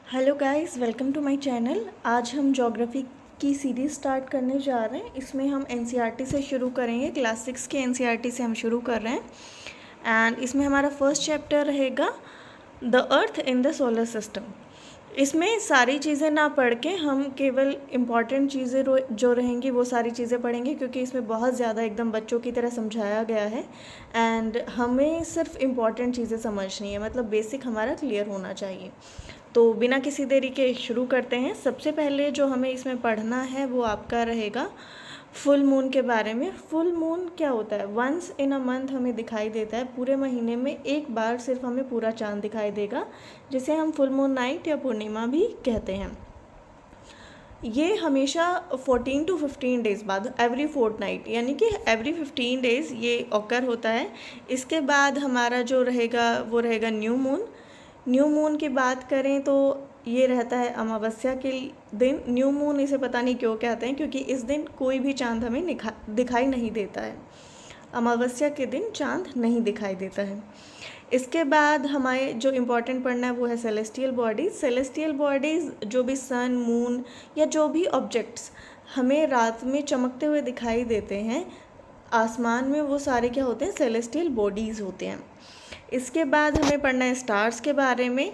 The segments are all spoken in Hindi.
Hello guys, welcome to my channel. आज हम ज्योग्राफी की सीरीज़ स्टार्ट करने जा रहे हैं। इसमें हम एनसीईआरटी से शुरू करेंगे। क्लास 6 के एनसीईआरटी से हम शुरू कर रहे हैं एंड इसमें हमारा फर्स्ट चैप्टर रहेगा the earth in the solar system. इसमें सारी चीज़ें ना पढ़ के हम केवल इम्पॉर्टेंट चीज़ें जो रहेंगी वो सारी चीज़ें पढ़ेंगे, क्योंकि इसमें बहुत ज़्यादा एकदम बच्चों की तरह समझाया गया है एंड हमें सिर्फ इम्पॉर्टेंट चीज़ें समझनी है, मतलब बेसिक हमारा क्लियर होना चाहिए। तो बिना किसी देरी के शुरू करते हैं। सबसे पहले जो हमें इसमें पढ़ना है वो आपका रहेगा फुल मून के बारे में। फुल मून क्या होता है? वंस इन अ मंथ हमें दिखाई देता है, पूरे महीने में एक बार सिर्फ हमें पूरा चांद दिखाई देगा, जिसे हम फुल मून नाइट या पूर्णिमा भी कहते हैं। ये हमेशा 14 to 15 डेज़ बाद, एवरी फोर्टनाइट यानी कि एवरी 15 डेज़ ये ऑकर होता है। इसके बाद हमारा जो रहेगा वो रहेगा न्यू मून। न्यू मून की बात करें तो ये रहता है अमावस्या के दिन। न्यू मून इसे पता नहीं क्यों कहते हैं, क्योंकि इस दिन कोई भी चांद हमें दिखाई नहीं देता है। अमावस्या के दिन चांद नहीं दिखाई देता है। इसके बाद हमारे जो इम्पोर्टेंट पढ़ना है वो है सेलेस्टियल बॉडीज़। सेलेस्टियल बॉडीज़ जो भी सन, मून या जो भी ऑब्जेक्ट्स हमें रात में चमकते हुए दिखाई देते हैं आसमान में, वो सारे क्या होते हैं? सेलेस्टियल बॉडीज़ होते हैं। इसके बाद हमें पढ़ना है स्टार्स के बारे में।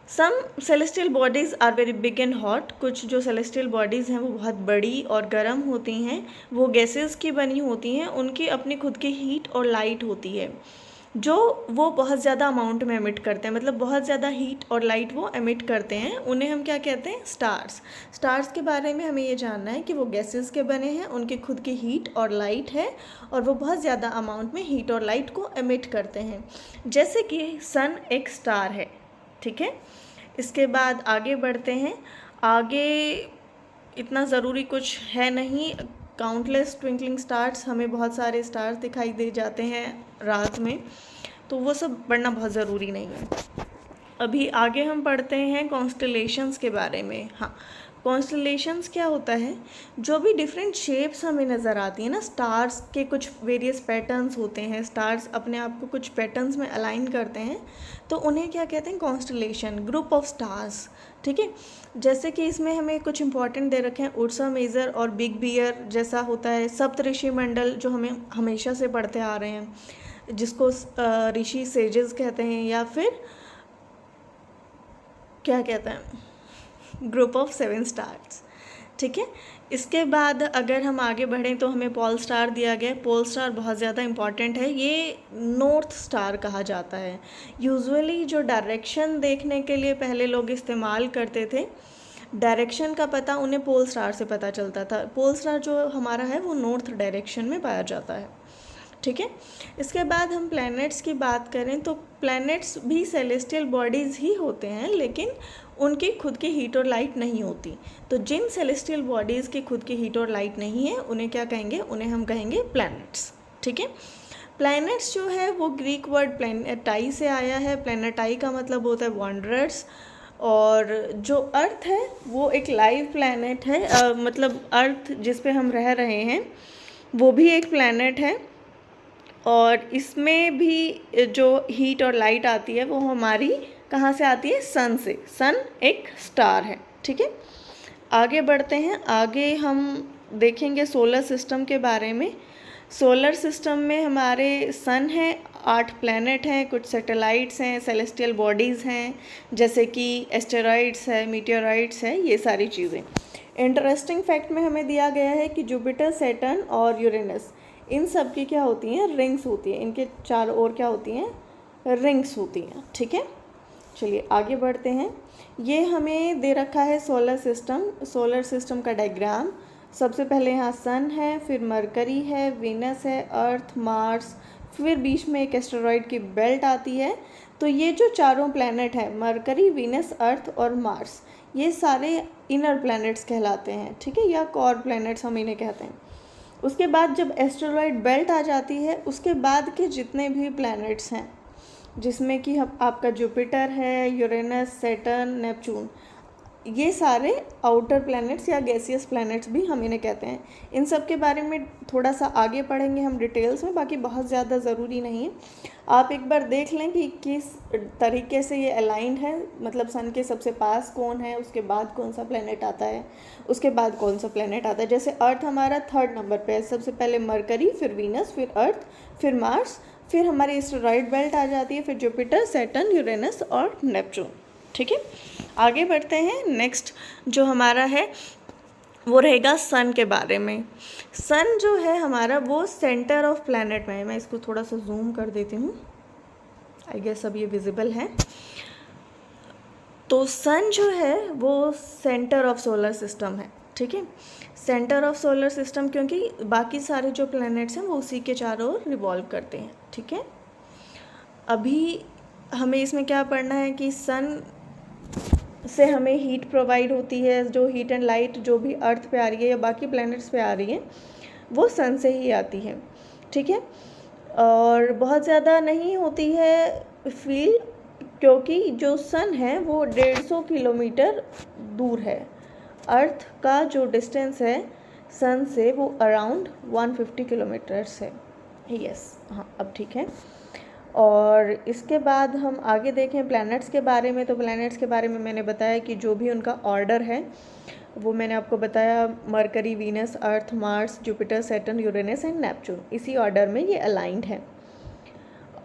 Some celestial bodies are very big and hot. कुछ जो सेलेस्टियल बॉडीज़ हैं वो बहुत बड़ी और गर्म होती हैं। वो गैसेस की बनी होती हैं, उनकी अपनी खुद की हीट और लाइट होती है जो वो बहुत ज़्यादा अमाउंट में एमिट करते हैं, मतलब बहुत ज़्यादा हीट और लाइट वो एमिट करते हैं। उन्हें हम क्या कहते हैं? स्टार्स। स्टार्स के बारे में हमें ये जानना है कि वो गैसेस के बने हैं, उनकी खुद की हीट और लाइट है और वो बहुत ज़्यादा अमाउंट में हीट और लाइट को एमिट करते हैं, जैसे कि सन एक स्टार है। ठीक है, इसके बाद आगे बढ़ते हैं। आगे इतना ज़रूरी कुछ है नहीं। काउंटलेस ट्विंकलिंग स्टार्स, हमें बहुत सारे स्टार्स दिखाई दे जाते हैं रात में, तो वो सब पढ़ना बहुत ज़रूरी नहीं है। अभी आगे हम पढ़ते हैं कॉन्स्टलेशंस के बारे में। हाँ, कॉन्स्टलेशंस क्या होता है? जो भी डिफरेंट शेप्स हमें नज़र आती हैं ना, स्टार्स के कुछ वेरियस पैटर्न्स होते हैं। स्टार्स अपने आप को कुछ पैटर्न्स में अलाइन करते हैं, तो उन्हें क्या कहते हैं? Constellation, group of stars. ठीक है, जैसे कि इसमें हमें कुछ इंपॉर्टेंट दे रखे हैं। उर्सा मेजर और बिग बियर जैसा होता है। सप्तऋषि मंडल जो हमें हमेशा से पढ़ते आ रहे हैं, जिसको ऋषि सेजेस कहते हैं, या फिर क्या कहते हैं? Group of 7 stars. ठीक है, इसके बाद अगर हम आगे बढ़ें तो हमें पोल स्टार दिया गया है। पोल स्टार बहुत ज़्यादा इंपॉर्टेंट है। ये नॉर्थ स्टार कहा जाता है। यूजुअली जो डायरेक्शन देखने के लिए पहले लोग इस्तेमाल करते थे, डायरेक्शन का पता उन्हें पोल स्टार से पता चलता था। पोल स्टार जो हमारा है वो नॉर्थ डायरेक्शन में पाया जाता है। ठीक है, इसके बाद हम प्लैनेट्स की बात करें तो प्लैनेट्स भी सेलेस्टियल बॉडीज़ ही होते हैं, लेकिन उनकी खुद की हीट और लाइट नहीं होती। तो जिन सेलेस्टियल बॉडीज़ की खुद की हीट और लाइट नहीं है उन्हें क्या कहेंगे? उन्हें हम कहेंगे प्लैनेट्स। ठीक है, प्लैनेट्स जो है वो ग्रीक वर्ड प्लैनेटाई से आया है। प्लैनेटाई का मतलब होता है वॉन्डरर्स। और जो अर्थ है वो एक लाइव प्लैनेट है, मतलब अर्थ जिस पे हम रह रहे हैं वो भी एक प्लैनेट है, और इसमें भी जो हीट और लाइट आती है वो हमारी कहाँ से आती है? सन से। सन एक स्टार है। ठीक है, आगे बढ़ते हैं। आगे हम देखेंगे सोलर सिस्टम के बारे में। सोलर सिस्टम में हमारे सन है, 8 प्लैनेट हैं, कुछ सैटेलाइट्स हैं, सेलेस्टियल बॉडीज़ हैं, जैसे कि एस्टेरॉइड्स है, मीटेओराइट्स है, ये सारी चीज़ें। इंटरेस्टिंग फैक्ट में हमें दिया गया है कि जुपिटर, सैटर्न और यूरेनस, इन सब की क्या होती हैं? रिंग्स होती हैं। इनके चारों ओर क्या होती हैं? रिंग्स होती हैं। ठीक है, चलिए आगे बढ़ते हैं। ये हमें दे रखा है सोलर सिस्टम। सोलर सिस्टम का डायग्राम। सबसे पहले यहाँ सन है, फिर मरकरी है, वीनस है, अर्थ, मार्स, फिर बीच में एक एस्टेरॉइड की बेल्ट आती है। तो ये जो चारों प्लैनेट हैं, मरकरी, वीनस, अर्थ और मार्स, ये सारे इनर प्लैनेट्स कहलाते हैं। ठीक है, या कोर प्लैनेट्स हम इन्हें कहते हैं। उसके बाद जब एस्टेरॉइड बेल्ट आ जाती है, उसके बाद के जितने भी प्लैनेट्स हैं, जिसमें कि आपका जुपिटर है, यूरेनस, सैटर्न, नेपच्यून, ये सारे आउटर प्लैनेट्स या गैसियस प्लैनेट्स भी हम इन्हें कहते हैं। इन सब के बारे में थोड़ा सा आगे पढ़ेंगे हम डिटेल्स में, बाकी बहुत ज़्यादा ज़रूरी नहीं है। आप एक बार देख लें कि किस तरीके से ये अलाइंड है, मतलब सन के सबसे पास कौन है, उसके बाद कौन सा प्लैनेट आता है, उसके बाद कौन सा प्लैनेट आता है। जैसे अर्थ हमारा 3rd नंबर पे है, सबसे पहले मरकरी, फिर वीनस, फिर अर्थ, फिर मार्स, फिर हमारी एस्टेरॉयड बेल्ट आ जाती है, फिर जुपिटर, सैटर्न, यूरेनस और नेपच्यून। ठीक है, आगे बढ़ते हैं। नेक्स्ट जो हमारा है वो रहेगा सन के बारे में। सन जो है हमारा वो सेंटर ऑफ प्लैनेट में है। मैं इसको थोड़ा सा जूम कर देती हूँ, आई गेस अब ये विजिबल है। तो सन जो है वो सेंटर ऑफ सोलर सिस्टम है। ठीक है, सेंटर ऑफ सोलर सिस्टम क्योंकि बाकी सारे जो प्लैनेट्स हैं वो उसी के चारों ओर रिवॉल्व करते हैं। ठीक है, अभी हमें इसमें क्या पढ़ना है कि सन से हमें हीट प्रोवाइड होती है, जो हीट एंड लाइट जो भी अर्थ पे आ रही है या बाकी प्लैनेट्स पे आ रही है वो सन से ही आती है। ठीक है, और बहुत ज़्यादा नहीं होती है फील, क्योंकि जो सन है वो 150 किलोमीटर दूर है। अर्थ का जो डिस्टेंस है सन से वो अराउंड 150 किलोमीटर्स है। यस, हाँ अब ठीक है। और इसके बाद हम आगे देखें प्लैनेट्स के बारे में। तो प्लैनेट्स के बारे में मैंने बताया कि जो भी उनका ऑर्डर है वो मैंने आपको बताया, mercury, Venus, earth, Mars, Jupiter, Saturn, Uranus and Neptune, इसी ऑर्डर में ये अलाइंड है।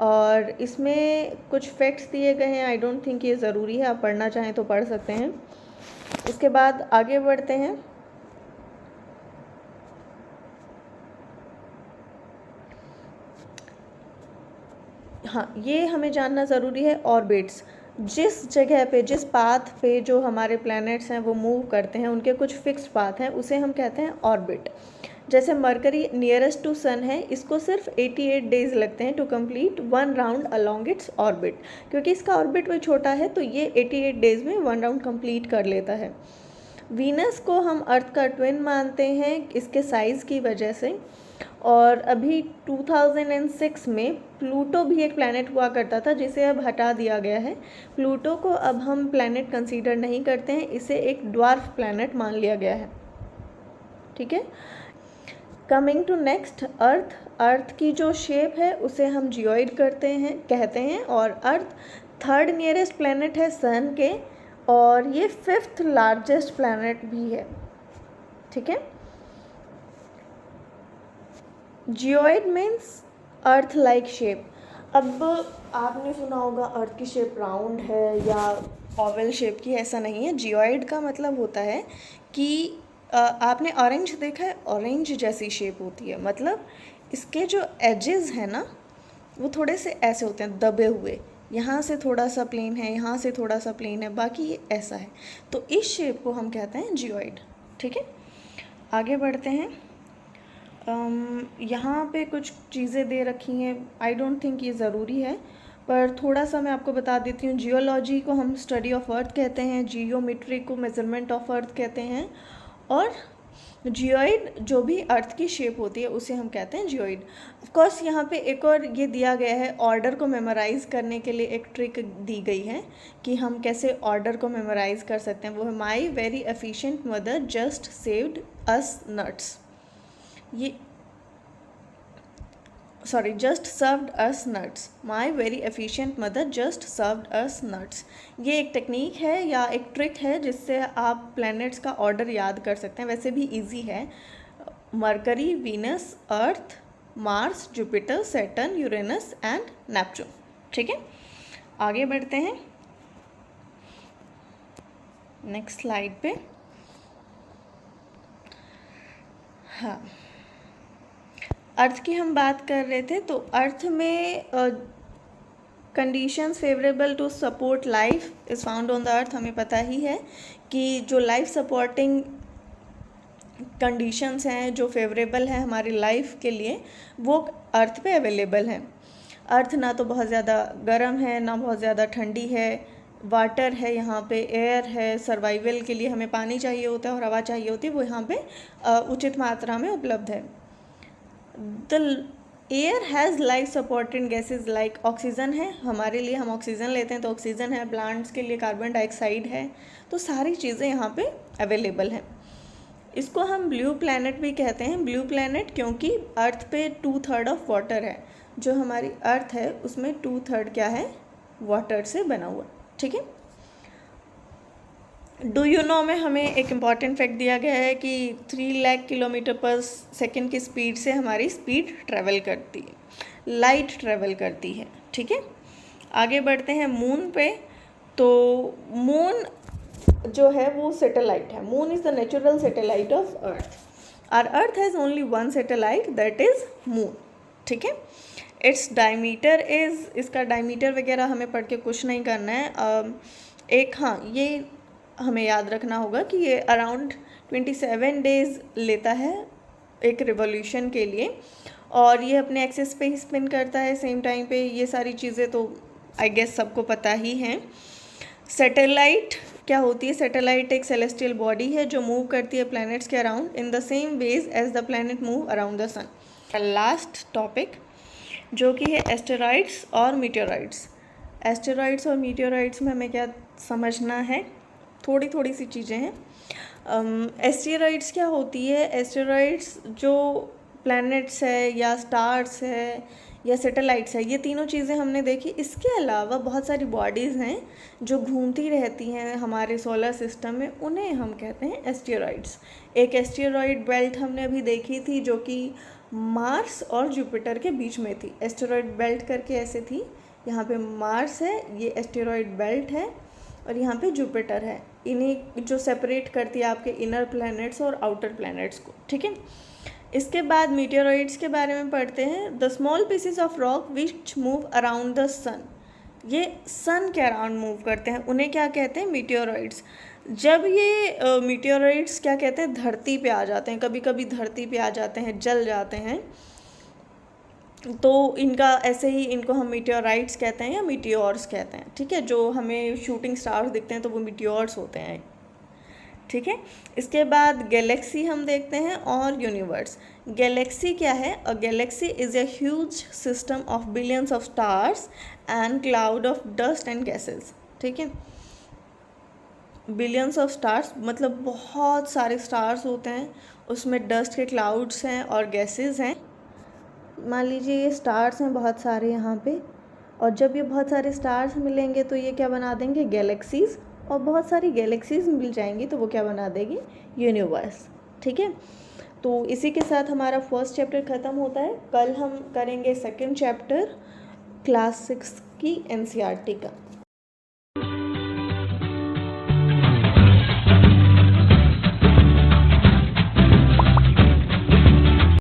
और इसमें कुछ फैक्ट्स दिए गए हैं, आई डोंट थिंक ये ज़रूरी है, आप पढ़ना चाहें तो पढ़ सकते हैं। इसके बाद आगे बढ़ते हैं। हाँ, ये हमें जानना ज़रूरी है ऑर्बिट्स। जिस जगह पे, जिस पाथ पे जो हमारे प्लैनेट्स हैं वो मूव करते हैं, उनके कुछ फिक्स्ड पाथ हैं, उसे हम कहते हैं ऑर्बिट। जैसे मरकरी नियरेस्ट टू सन है, इसको सिर्फ 88 डेज लगते हैं to complete 1 round along its orbit. क्योंकि इसका ऑर्बिट भी छोटा है तो ये 88 डेज में 1 राउंड कंप्लीट कर लेता है। वीनस को हम अर्थ का ट्विन मानते हैं इसके साइज़ की वजह से। और अभी 2006 में प्लूटो भी एक प्लैनेट हुआ करता था जिसे अब हटा दिया गया है। प्लूटो को अब हम प्लैनेट कंसीडर नहीं करते हैं, इसे एक ड्वार्फ प्लैनेट मान लिया गया है। ठीक है, कमिंग टू नेक्स्ट अर्थ। अर्थ की जो शेप है उसे हम जियोइड कहते हैं और अर्थ 3rd नियरेस्ट प्लैनेट है सन के, और ये 5th लार्जेस्ट प्लैनेट भी है। ठीक है, geoid means earth like shape. अब आपने सुना होगा अर्थ की शेप राउंड है या ओवल शेप की, ऐसा नहीं है। जियोइड का मतलब होता है कि आपने ऑरेंज देखा है, ऑरेंज जैसी शेप होती है, मतलब इसके जो एजेस हैं ना वो थोड़े से ऐसे होते हैं दबे हुए, यहाँ से थोड़ा सा प्लेन है, यहाँ से थोड़ा सा प्लेन है, बाकी ये ऐसा है। तो इस शेप को हम कहते हैं जियोइड। ठीक है, आगे बढ़ते हैं। यहाँ पे कुछ चीज़ें दे रखी हैं, आई डोंट थिंक ये ज़रूरी है, पर थोड़ा सा मैं आपको बता देती हूँ। जियोलॉजी को हम स्टडी ऑफ अर्थ कहते हैं, जियोमेट्री को मेजरमेंट ऑफ अर्थ कहते हैं, और जियोइड जो भी अर्थ की शेप होती है उसे हम कहते हैं जियोइड। ऑफकोर्स यहाँ पे एक और ये दिया गया है, ऑर्डर को मेमोराइज़ करने के लिए एक ट्रिक दी गई है कि हम कैसे ऑर्डर को मेमोराइज़ कर सकते हैं। वो है my very efficient mother just saved us nuts, ये just served us nuts. My very efficient mother just served us nuts, ये एक टेक्निक है या एक ट्रिक है जिससे आप प्लैनेट्स का ऑर्डर याद कर सकते हैं। वैसे भी इजी है, mercury, Venus, earth, Mars, Jupiter, Saturn, Uranus and Neptune. ठीक है, आगे बढ़ते हैं नेक्स्ट स्लाइड पे। हाँ, अर्थ की हम बात कर रहे थे, तो अर्थ में conditions favourable to support life is found on the earth. हमें पता ही है कि जो लाइफ सपोर्टिंग कंडीशंस हैं जो फेवरेबल हैं हमारी लाइफ के लिए, वो अर्थ पे अवेलेबल हैं। अर्थ ना तो बहुत ज़्यादा गर्म है ना बहुत ज़्यादा ठंडी है, वाटर है यहाँ पे, एयर है, सर्वाइवल के लिए हमें पानी चाहिए होता है और हवा चाहिए होती है, वो यहाँ पे उचित मात्रा में उपलब्ध है। The air has life supported gases like oxygen है, हमारे लिए हम ऑक्सीजन लेते हैं तो ऑक्सीजन है, प्लांट्स के लिए कार्बन डाइऑक्साइड है, तो सारी चीज़ें यहाँ पे अवेलेबल हैं। इसको हम ब्लू प्लैनेट भी कहते हैं, ब्लू प्लैनेट क्योंकि अर्थ पे 2/3 ऑफ वाटर है, जो हमारी अर्थ है उसमें 2/3 क्या है, वाटर से बना हुआ। ठीक है, डू यू नो में हमें एक इम्पॉर्टेंट फैक्ट दिया गया है कि 3 लाख किलोमीटर पर सेकेंड की स्पीड से हमारी स्पीड ट्रैवल करती है, लाइट ट्रैवल करती है। ठीक है, आगे बढ़ते हैं मून पे। तो मून जो है वो सैटेलाइट है, moon is the natural satellite of earth. Our earth has only one satellite that is moon. ठीक है, इट्स डायमीटर इज़, इसका डायमीटर वगैरह हमें पढ़ के कुछ नहीं करना है। एक हाँ, ये हमें याद रखना होगा कि ये अराउंड 27 डेज़ लेता है एक रिवॉल्यूशन के लिए, और ये अपने एक्सिस पे ही स्पिन करता है सेम टाइम पे। ये सारी चीज़ें तो आई गेस सबको पता ही हैं। सैटेलाइट क्या होती है? सैटेलाइट एक सेलेस्टियल बॉडी है जो मूव करती है प्लैनेट्स के around in the same ways as the planet move around the sun. Last topic जो कि है एस्टेरॉइड्स और मीटेओराइट्स। एस्टेरॉइड्स और मीटेओराइट्स में हमें क्या समझना है, थोड़ी सी चीज़ें हैं। एस्टेरॉइड्स क्या होती है? एस्टेरॉइड्स जो प्लैनेट्स है या स्टार्स है या सैटेलाइट्स है, ये तीनों चीज़ें हमने देखी। इसके अलावा बहुत सारी बॉडीज़ हैं जो घूमती रहती हैं हमारे सोलर सिस्टम में, उन्हें हम कहते हैं एस्टेरॉइड्स। एक एस्टेरॉइड बेल्ट हमने अभी देखी थी जो कि मार्स और जुपिटर के बीच में थी। एस्टेरॉइड बेल्ट करके ऐसे थी, यहाँ पे मार्स है, ये एस्टेरॉइड बेल्ट है, और यहाँ पे जुपिटर है। इन्हीं जो सेपरेट करती है आपके इनर प्लैनेट्स और आउटर प्लैनेट्स को। ठीक है, इसके बाद मीटेओराइट्स के बारे में पढ़ते हैं। The small pieces of rock which move around the sun, ये सन के अराउंड मूव करते हैं, उन्हें क्या कहते हैं? मीटेओराइट्स। जब ये मीटेओराइट्स क्या कहते हैं, धरती पे आ जाते हैं, कभी कभी धरती पे आ जाते हैं, जल जाते हैं, तो इनका ऐसे ही इनको हम मीटेओराइट्स कहते हैं या मीटियोर्स कहते हैं। ठीक है, जो हमें शूटिंग स्टार्स दिखते हैं तो वो मीटियोर्स होते हैं। ठीक है, इसके बाद गैलेक्सी हम देखते हैं और यूनिवर्स। गैलेक्सी क्या है? A galaxy is a huge system of billions of stars and cloud of dust and gases. ठीक है, बिलियंस ऑफ स्टार्स मतलब बहुत सारे स्टार्स होते हैं, उसमें डस्ट के क्लाउड्स हैं और गैसेस हैं। मान लीजिए ये स्टार्स हैं बहुत सारे यहाँ पे, और जब ये बहुत सारे स्टार्स मिलेंगे तो ये क्या बना देंगे? गैलेक्सीज़, और बहुत सारी गैलेक्सीज़ मिल जाएंगी तो वो क्या बना देगी? यूनिवर्स। ठीक है, तो इसी के साथ हमारा फर्स्ट चैप्टर ख़त्म होता है। कल हम करेंगे सेकंड चैप्टर क्लास 6 की NCERT का।